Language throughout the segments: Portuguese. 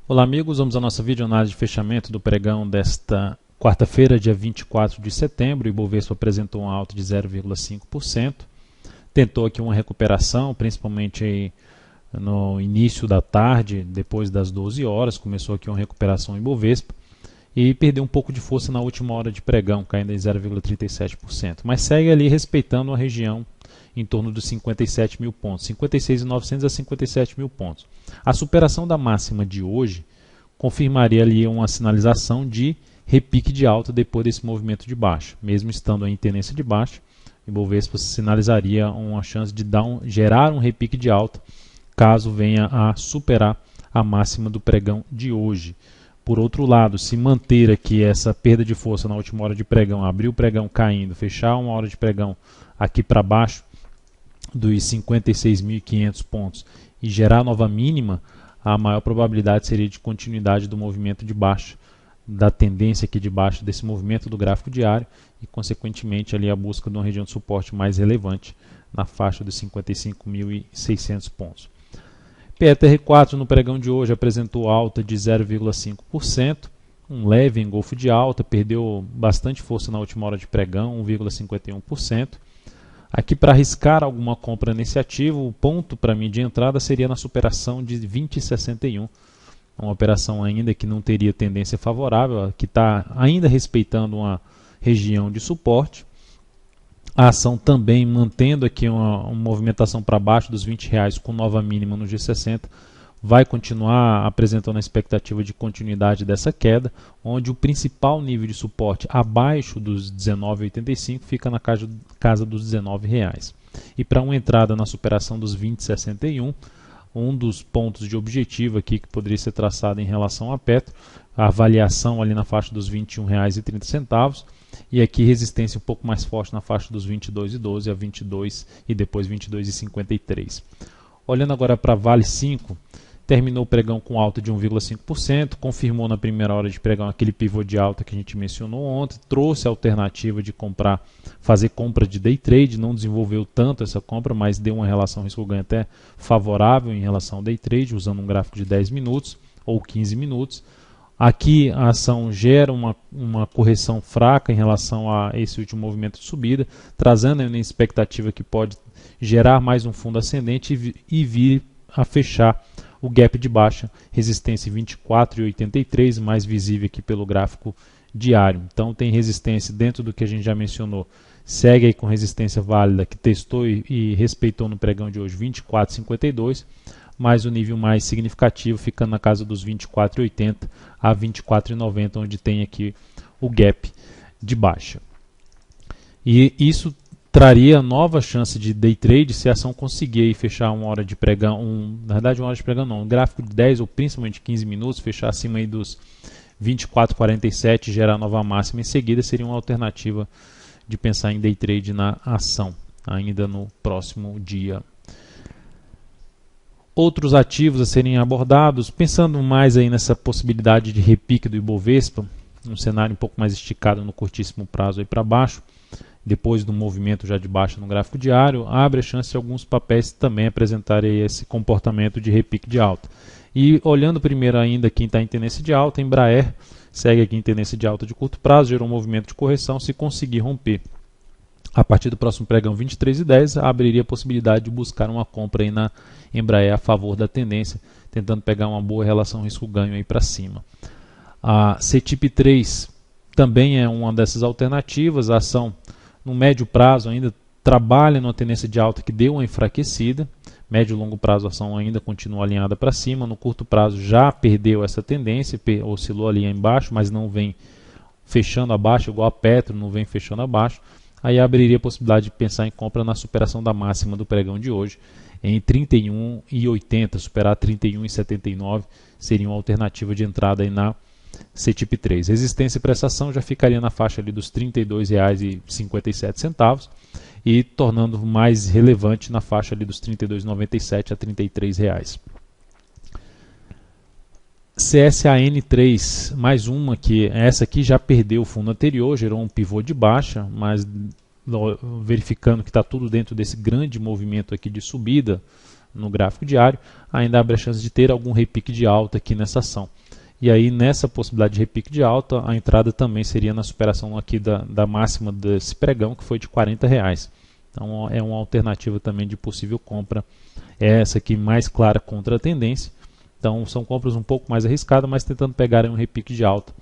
Olá amigos, vamos à nossa videoanálise de fechamento do pregão desta quarta-feira, dia 24 de setembro. O Ibovespa apresentou uma alta de 0,5%, tentou aqui uma recuperação, principalmente aí no início da tarde, depois das 12 horas, começou aqui uma recuperação Ibovespa e perdeu um pouco de força na última hora de pregão, caindo em 0,37%, mas segue ali respeitando a região em torno dos 57 mil pontos, 56.900 a 57 mil pontos. A superação da máxima de hoje confirmaria ali uma sinalização de repique de alta depois desse movimento de baixa. Mesmo estando em tendência de baixa, o Ibovespa sinalizaria uma chance de gerar um repique de alta caso venha a superar a máxima do pregão de hoje. Por outro lado, se manter aqui essa perda de força na última hora de pregão, abrir o pregão caindo, fechar uma hora de pregão aqui para baixo dos 56.500 pontos e gerar nova mínima, a maior probabilidade seria de continuidade do movimento de baixa, da tendência aqui de baixa desse movimento do gráfico diário e, consequentemente, ali a busca de uma região de suporte mais relevante na faixa dos 55.600 pontos. PETR4 no pregão de hoje apresentou alta de 0,5%, um leve engolfo de alta, perdeu bastante força na última hora de pregão, 1,51%. Aqui, para arriscar alguma compra nesse ativo, o ponto para mim de entrada seria na superação de 20,61, uma operação ainda que não teria tendência favorável, que está ainda respeitando uma região de suporte. A ação também mantendo aqui uma movimentação para baixo dos R$20 com nova mínima no G60, vai continuar apresentando a expectativa de continuidade dessa queda, onde o principal nível de suporte abaixo dos R$19,85 fica na casa dos R$19. E para uma entrada na superação dos 20,61, um dos pontos de objetivo aqui que poderia ser traçado em relação a Petro, a avaliação ali na faixa dos R$21,30, e aqui resistência um pouco mais forte na faixa dos 22,12 a 22 e depois 22,53. Olhando agora para Vale 5, terminou o pregão com alta de 1,5%, confirmou na primeira hora de pregão aquele pivô de alta que a gente mencionou ontem, trouxe a alternativa de fazer compra de day trade, não desenvolveu tanto essa compra, mas deu uma relação risco-ganho até favorável em relação ao day trade, usando um gráfico de 10 minutos ou 15 minutos. Aqui a ação gera uma correção fraca em relação a esse último movimento de subida, trazendo uma expectativa que pode gerar mais um fundo ascendente e vir a fechar o gap de baixa, resistência 24,83, mais visível aqui pelo gráfico diário. Então tem resistência dentro do que a gente já mencionou, segue aí com resistência válida que testou e respeitou no pregão de hoje 24,52, mas o nível mais significativo ficando na casa dos 24,80 a 24,90, onde tem aqui o gap de baixa. E isso traria nova chance de day trade se a ação conseguir fechar uma hora de pregão, na verdade uma hora de pregão não, um gráfico de 10 ou principalmente 15 minutos, fechar acima aí dos 24,47 e gerar nova máxima em seguida, seria uma alternativa de pensar em day trade na ação, ainda no próximo dia. Outros ativos a serem abordados, pensando mais aí nessa possibilidade de repique do Ibovespa, um cenário um pouco mais esticado no curtíssimo prazo aí para baixo, depois do movimento já de baixa no gráfico diário, abre a chance de alguns papéis também apresentarem esse comportamento de repique de alta. E olhando primeiro ainda quem está em tendência de alta, Embraer segue aqui em tendência de alta de curto prazo, gerou um movimento de correção, se conseguir romper a partir do próximo pregão 23,10, abriria a possibilidade de buscar uma compra aí na Embraer a favor da tendência, tentando pegar uma boa relação risco-ganho aí para cima. A CETIP3 também é uma dessas alternativas, a ação no médio prazo ainda trabalha numa tendência de alta que deu uma enfraquecida, médio e longo prazo a ação ainda continua alinhada para cima, no curto prazo já perdeu essa tendência, oscilou ali embaixo, mas não vem fechando abaixo, igual a Petro, não vem fechando abaixo, aí abriria a possibilidade de pensar em compra na superação da máxima do pregão de hoje, em 31,80, superar 31,79 seria uma alternativa de entrada aí na CETIP3. Resistência para essa ação já ficaria na faixa ali dos R$ 32,57 e tornando mais relevante na faixa ali dos R$ 32,97 a R$ 33. CSAN3, mais uma que essa aqui já perdeu o fundo anterior, gerou um pivô de baixa, mas verificando que está tudo dentro desse grande movimento aqui de subida, no gráfico diário, ainda abre a chance de ter algum repique de alta aqui nessa ação. E aí, nessa possibilidade de repique de alta, a entrada também seria na superação aqui da máxima desse pregão, que foi de R$40. Então, é uma alternativa também de possível compra. É essa aqui mais clara contra a tendência. Então, são compras um pouco mais arriscadas, mas tentando pegar um repique de alta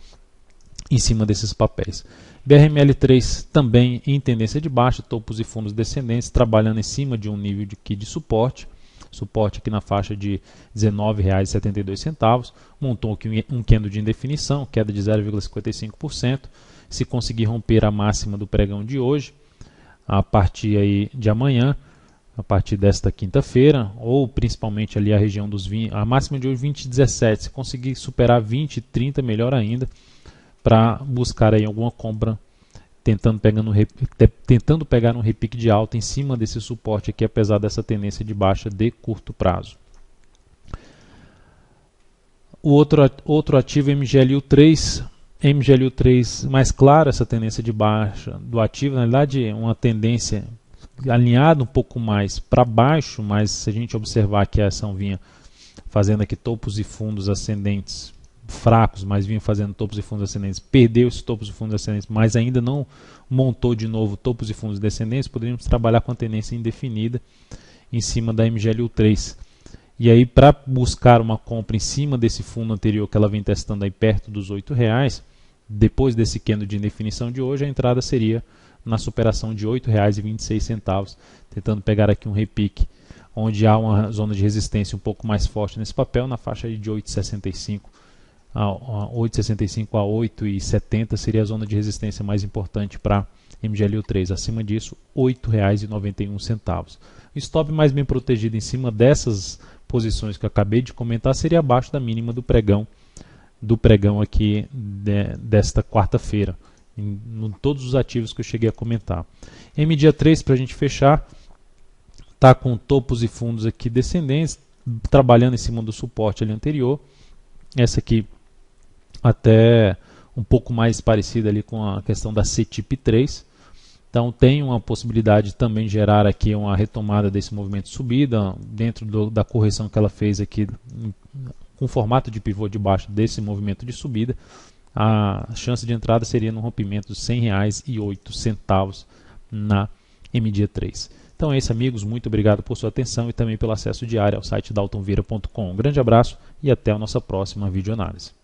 em cima desses papéis. BRML3 também em tendência de baixa, topos e fundos descendentes, trabalhando em cima de um nível de suporte. Suporte aqui na faixa de R$19,72, montou aqui um candle de indefinição, queda de 0,55%. Se conseguir romper a máxima do pregão de hoje, a partir aí de amanhã, a partir desta quinta-feira, ou principalmente ali a região dos 20, a máxima de hoje 20,17, se conseguir superar 20, 30, melhor ainda, para buscar aí alguma compra, tentando pegar um repique de alta em cima desse suporte aqui, apesar dessa tendência de baixa de curto prazo. O outro ativo MGLU3, MGLU3 mais claro, essa tendência de baixa do ativo, na verdade uma tendência alinhada um pouco mais para baixo, mas se a gente observar que a ação vinha fazendo aqui topos e fundos ascendentes fracos, mas vinha fazendo topos e fundos ascendentes, perdeu esses topos e fundos ascendentes, mas ainda não montou de novo topos e fundos descendentes, poderíamos trabalhar com a tendência indefinida em cima da MGLU3. E aí, para buscar uma compra em cima desse fundo anterior que ela vem testando aí perto dos R$8, depois desse candle de indefinição de hoje, a entrada seria na superação de R$8,26, tentando pegar aqui um repique, onde há uma zona de resistência um pouco mais forte nesse papel, na faixa de 8,65 a 8,70 seria a zona de resistência mais importante para MGLU3. Acima disso, R$8,91. O stop mais bem protegido em cima dessas posições que eu acabei de comentar seria abaixo da mínima do pregão aqui desta quarta-feira, em todos os ativos que eu cheguei a comentar. MDA3, para a gente fechar, está com topos e fundos aqui descendentes, trabalhando em cima do suporte ali anterior. Essa aqui até um pouco mais parecida ali com a questão da CTIP3. Então tem uma possibilidade também de gerar aqui uma retomada desse movimento de subida, dentro da correção que ela fez aqui, com formato de pivô de baixo desse movimento de subida. A chance de entrada seria no rompimento dos R$100,08 na MDA3. Então é isso, amigos, muito obrigado por sua atenção e também pelo acesso diário ao site daltonvieira.com. Um grande abraço e até a nossa próxima videoanálise.